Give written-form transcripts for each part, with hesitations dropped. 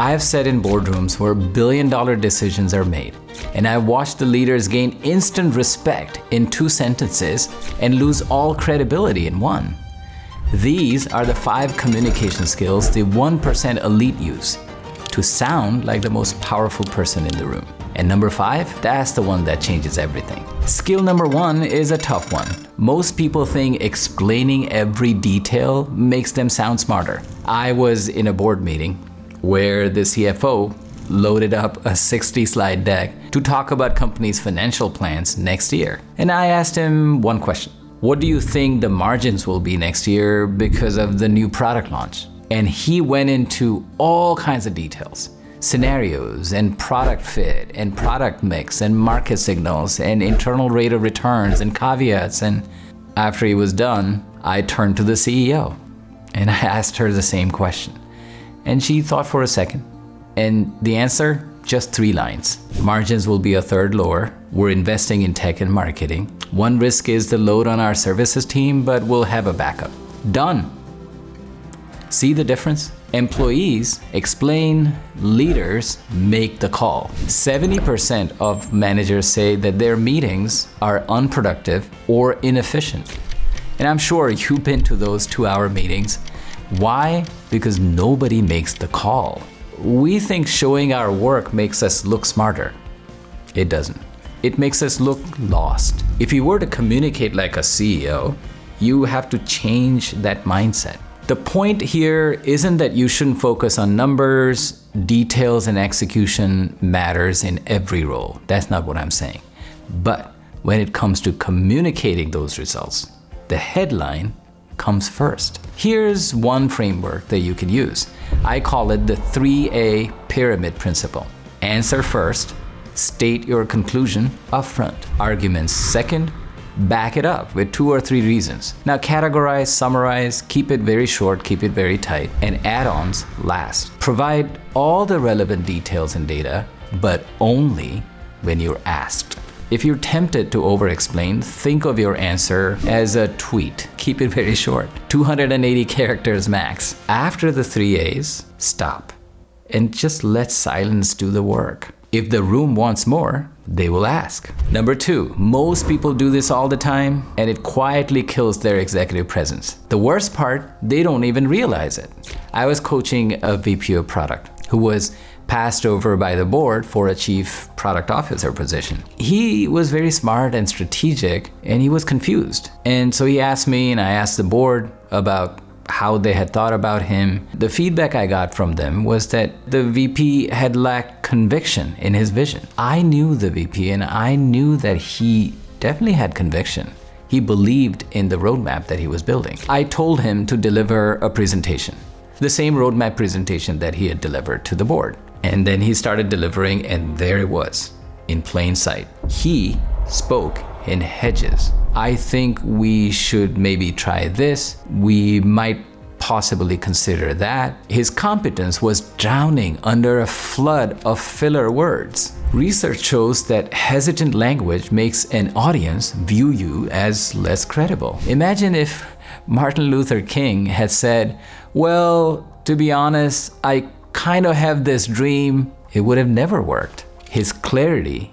I have sat in boardrooms where billion-dollar decisions are made, and I've watched the leaders gain instant respect in 2 sentences and lose all credibility in 1. These are the 5 communication skills the 1% elite use to sound like the most powerful person in the room. And number 5, that's the one that changes everything. Skill number 1 is a tough one. Most people think explaining every detail makes them sound smarter. I was in a board meeting where the CFO loaded up a 60-slide deck to talk about company's financial plans next year. And I asked him one question. What do you think the margins will be next year because of the new product launch? And he went into all kinds of details. Scenarios and product fit and product mix and market signals and internal rate of returns and caveats. And after he was done, I turned to the CEO and I asked her the same question. And she thought for a second. And the answer, just 3 lines. Margins will be a third lower. We're investing in tech and marketing. One risk is the load on our services team, but we'll have a backup. Done. See the difference? Employees explain, leaders make the call. 70% of managers say that their meetings are unproductive or inefficient. And I'm sure you've been to those 2-hour meetings. Why? Because nobody makes the call. We think showing our work makes us look smarter. It doesn't. It makes us look lost. If you were to communicate like a CEO, you have to change that mindset. The point here isn't that you shouldn't focus on numbers, details, and execution matters in every role. That's not what I'm saying. But when it comes to communicating those results, the headline comes first. Here's one framework that you can use. I call it the 3A pyramid principle. Answer first, state your conclusion upfront. Arguments second, back it up with 2 or 3 reasons. Now categorize, summarize, keep it very short, keep it very tight, and add-ons last. Provide all the relevant details and data, but only when you're asked. If you're tempted to over-explain, think of your answer as a tweet. Keep it very short, 280 characters max. After the 3 A's, stop and just let silence do the work. If the room wants more, they will ask. Number 2, most people do this all the time and it quietly kills their executive presence. The worst part, they don't even realize it. I was coaching a VP of product who was passed over by the board for a chief product officer position. He was very smart and strategic and he was confused. And so he asked me and I asked the board about how they had thought about him. The feedback I got from them was that the VP had lacked conviction in his vision. I knew the VP and I knew that he definitely had conviction. He believed in the roadmap that he was building. I told him to deliver a presentation, the same roadmap presentation that he had delivered to the board. And then he started delivering and there it was, in plain sight. He spoke in hedges. I think we should maybe try this. We might possibly consider that. His competence was drowning under a flood of filler words. Research shows that hesitant language makes an audience view you as less credible. Imagine if Martin Luther King had said, well, to be honest, I kind of have this dream. It would have never worked. His clarity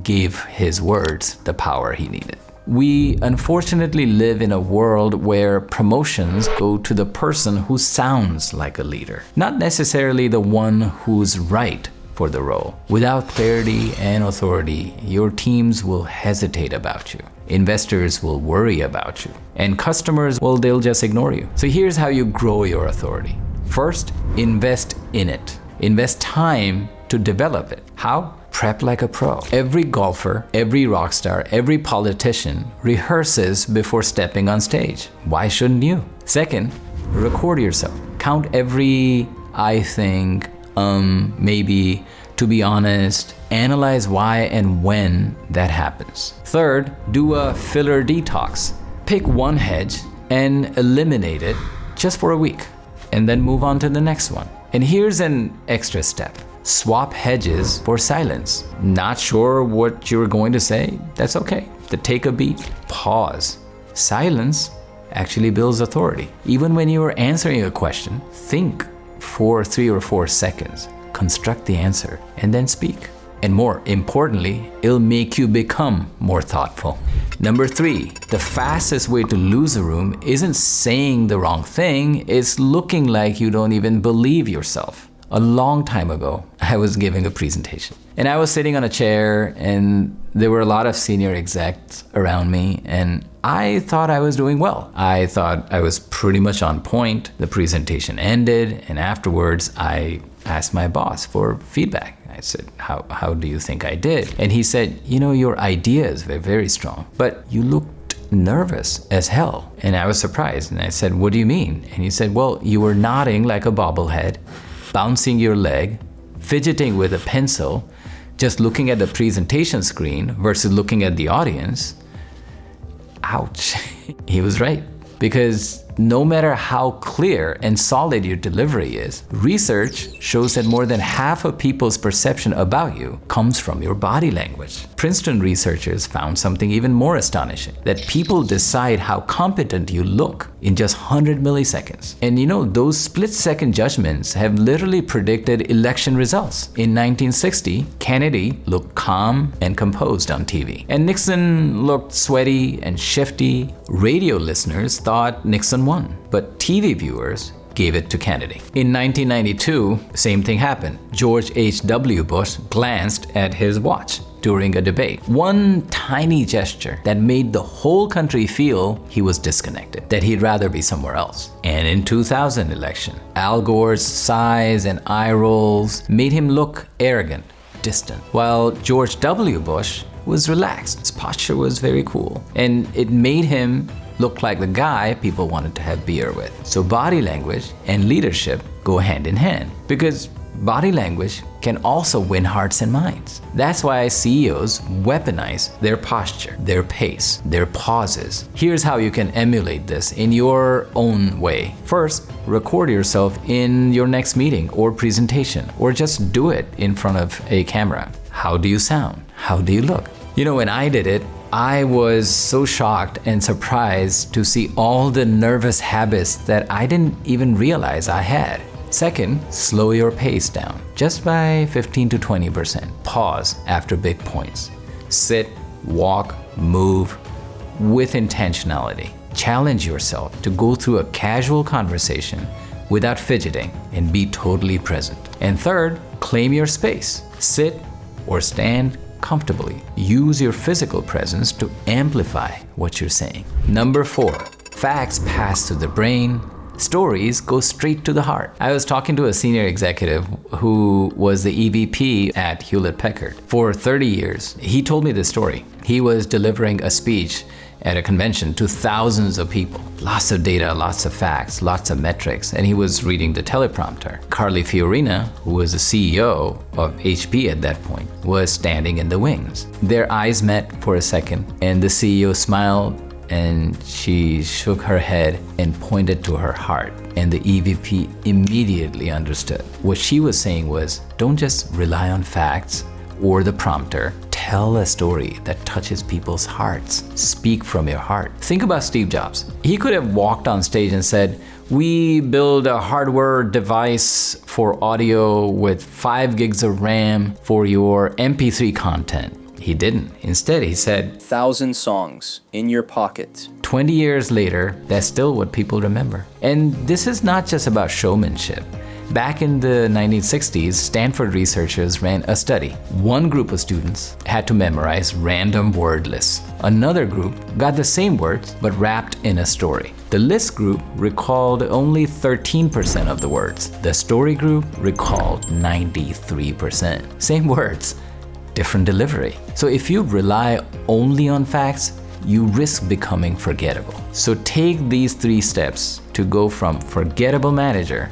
gave his words the power he needed. We unfortunately live in a world where promotions go to the person who sounds like a leader, not necessarily the one who's right for the role. Without clarity and authority, your teams will hesitate about you. Investors will worry about you. And customers, well, they'll just ignore you. So here's how you grow your authority. First, invest in it. Invest time to develop it. How? Prep like a pro. Every golfer, every rock star, every politician rehearses before stepping on stage. Why shouldn't you? Second, record yourself. Count every I think, maybe, to be honest. Analyze why and when that happens. Third, do a filler detox. Pick one hedge and eliminate it just for a week, and then move on to the next one. And here's an extra step. Swap hedges for silence. Not sure what you're going to say? That's okay. Take a beat. Pause. Silence actually builds authority. Even when you're answering a question, think for 3 or 4 seconds, construct the answer, and then speak. And more importantly, it'll make you become more thoughtful. Number 3, the fastest way to lose a room isn't saying the wrong thing, it's looking like you don't even believe yourself. A long time ago, I was giving a presentation. And I was sitting on a chair and there were a lot of senior execs around me and I thought I was doing well. I thought I was pretty much on point. The presentation ended and afterwards I asked my boss for feedback. I said, how do you think I did? And he said, your ideas were very strong, but you looked nervous as hell. And I was surprised. And I said, what do you mean? And he said, well, you were nodding like a bobblehead, bouncing your leg, fidgeting with a pencil, just looking at the presentation screen versus looking at the audience. Ouch. He was right. Because no matter how clear and solid your delivery is, research shows that more than half of people's perception about you comes from your body language. Princeton researchers found something even more astonishing, that people decide how competent you look in just 100 milliseconds. And those split-second judgments have literally predicted election results. In 1960, Kennedy looked calm and composed on TV, and Nixon looked sweaty and shifty. Radio listeners thought Nixon won, but TV viewers gave it to Kennedy. In 1992, same thing happened. George H.W. Bush glanced at his watch during a debate. One tiny gesture that made the whole country feel he was disconnected, that he'd rather be somewhere else. And in 2000 election, Al Gore's sighs and eye rolls made him look arrogant, distant, while George W. Bush was relaxed. His posture was very cool, and it made him look like the guy people wanted to have beer with. So body language and leadership go hand in hand, because body language can also win hearts and minds. That's why CEOs weaponize their posture, their pace, their pauses. Here's how you can emulate this in your own way. First, record yourself in your next meeting or presentation, or just do it in front of a camera. How do you sound? How do you look? When I did it, I was so shocked and surprised to see all the nervous habits that I didn't even realize I had. Second, slow your pace down, just by 15 to 20%. Pause after big points. Sit, walk, move with intentionality. Challenge yourself to go through a casual conversation without fidgeting and be totally present. And third, claim your space. Sit or stand comfortably. Use your physical presence to amplify what you're saying. Number 4, facts pass through the brain. Stories go straight to the heart. I was talking to a senior executive who was the EVP at Hewlett-Packard for 30 years. He told me this story. He was delivering a speech at a convention to thousands of people. Lots of data, lots of facts, lots of metrics, and he was reading the teleprompter. Carly Fiorina, who was the CEO of HP at that point, was standing in the wings. Their eyes met for a second, and the CEO smiled and she shook her head and pointed to her heart. And the EVP immediately understood. What she was saying was, don't just rely on facts or the prompter. Tell a story that touches people's hearts. Speak from your heart. Think about Steve Jobs. He could have walked on stage and said, we build a hardware device for audio with 5 gigs of RAM for your MP3 content. He didn't. Instead, he said, 1,000 songs in your pocket. 20 years later, that's still what people remember. And this is not just about showmanship. Back in the 1960s, Stanford researchers ran a study. One group of students had to memorize random word lists. Another group got the same words, but wrapped in a story. The list group recalled only 13% of the words. The story group recalled 93%. Same words, different delivery. So if you rely only on facts, you risk becoming forgettable. So take these 3 steps to go from forgettable manager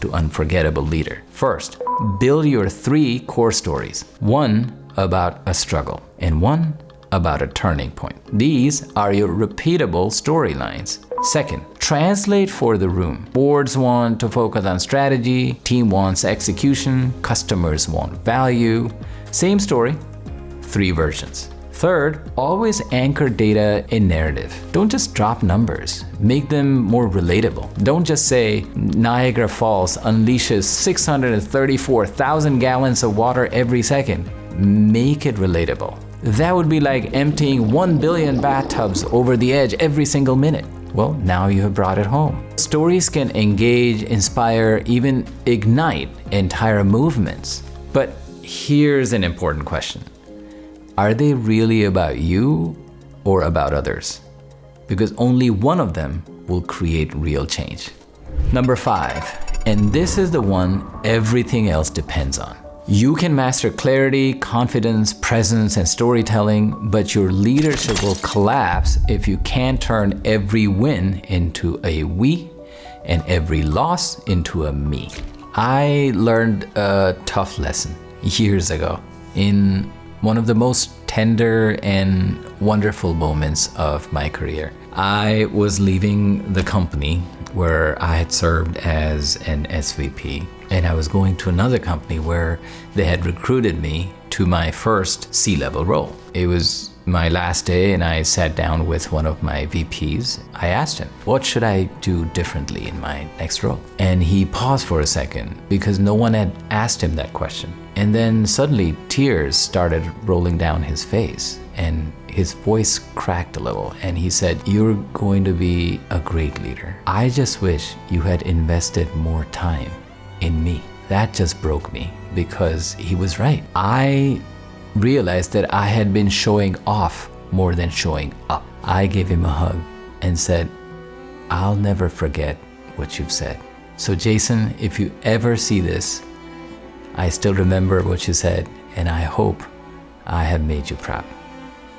to unforgettable leader. First, build your 3 core stories. 1 about a struggle and 1 about a turning point. These are your repeatable storylines. Second, translate for the room. Boards want to focus on strategy, team wants execution, customers want value. Same story, 3 versions. Third, always anchor data in narrative. Don't just drop numbers. Make them more relatable. Don't just say Niagara Falls unleashes 634,000 gallons of water every second. Make it relatable. That would be like emptying 1 billion bathtubs over the edge every single minute. Well, now you have brought it home. Stories can engage, inspire, even ignite entire movements. But here's an important question. Are they really about you or about others? Because only one of them will create real change. Number 5, and this is the one everything else depends on. You can master clarity, confidence, presence, and storytelling, but your leadership will collapse if you can't turn every win into a we and every loss into a me. I learned a tough lesson years ago in one of the most tender and wonderful moments of my career. I was leaving the company where I had served as an SVP, and I was going to another company where they had recruited me to my first C-level role. It was my last day, and I sat down with one of my VPs. I asked him, what should I do differently in my next role? And he paused for a second because no one had asked him that question. And then suddenly tears started rolling down his face, and his voice cracked a little, and he said, "You're going to be a great leader. I just wish you had invested more time in me." That just broke me because he was right. I realized that I had been showing off more than showing up. I gave him a hug and said, "I'll never forget what you've said. So Jason, if you ever see this, I still remember what you said, and I hope I have made you proud."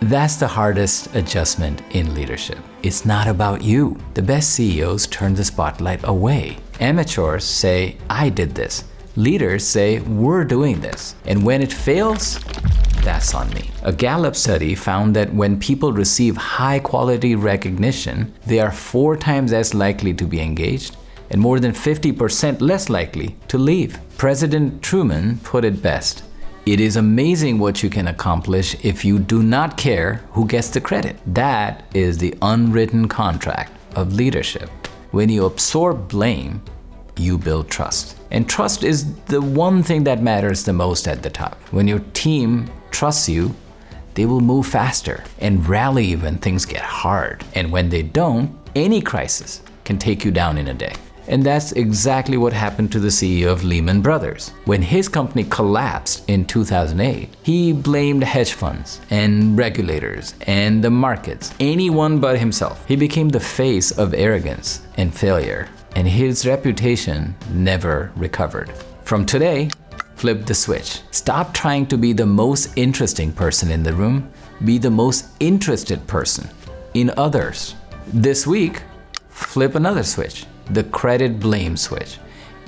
That's the hardest adjustment in leadership. It's not about you. The best CEOs turn the spotlight away. Amateurs say, "I did this." Leaders say, "We're doing this." And when it fails, that's on me. A Gallup study found that when people receive high-quality recognition, they are 4 times as likely to be engaged and more than 50% less likely to leave. President Truman put it best. It is amazing what you can accomplish if you do not care who gets the credit. That is the unwritten contract of leadership. When you absorb blame, you build trust. And trust is the one thing that matters the most at the top. When your team trusts you, they will move faster and rally when things get hard. And when they don't, any crisis can take you down in a day. And that's exactly what happened to the CEO of Lehman Brothers. When his company collapsed in 2008, he blamed hedge funds and regulators and the markets, anyone but himself. He became the face of arrogance and failure, and his reputation never recovered. From today, flip the switch. Stop trying to be the most interesting person in the room. Be the most interested person in others. This week, flip another switch. The credit blame switch.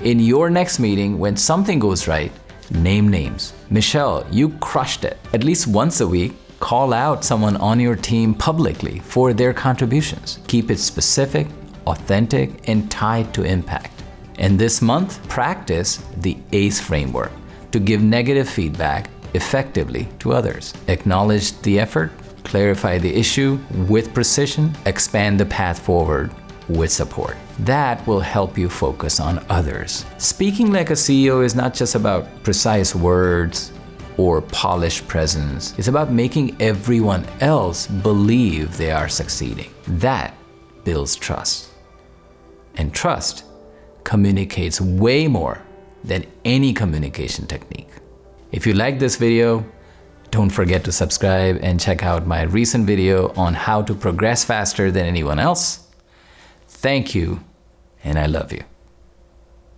In your next meeting, when something goes right, name names. Michelle, you crushed it. At least once a week, call out someone on your team publicly for their contributions. Keep it specific, authentic, and tied to impact. And this month, practice the ACE framework to give negative feedback effectively to others. Acknowledge the effort, clarify the issue with precision, expand the path forward with support. That will help you focus on others. Speaking like a CEO is not just about precise words or polished presence. It's about making everyone else believe they are succeeding. That builds trust. And trust communicates way more than any communication technique. If you like this video, don't forget to subscribe and check out my recent video on how to progress faster than anyone else. Thank you, and I love you.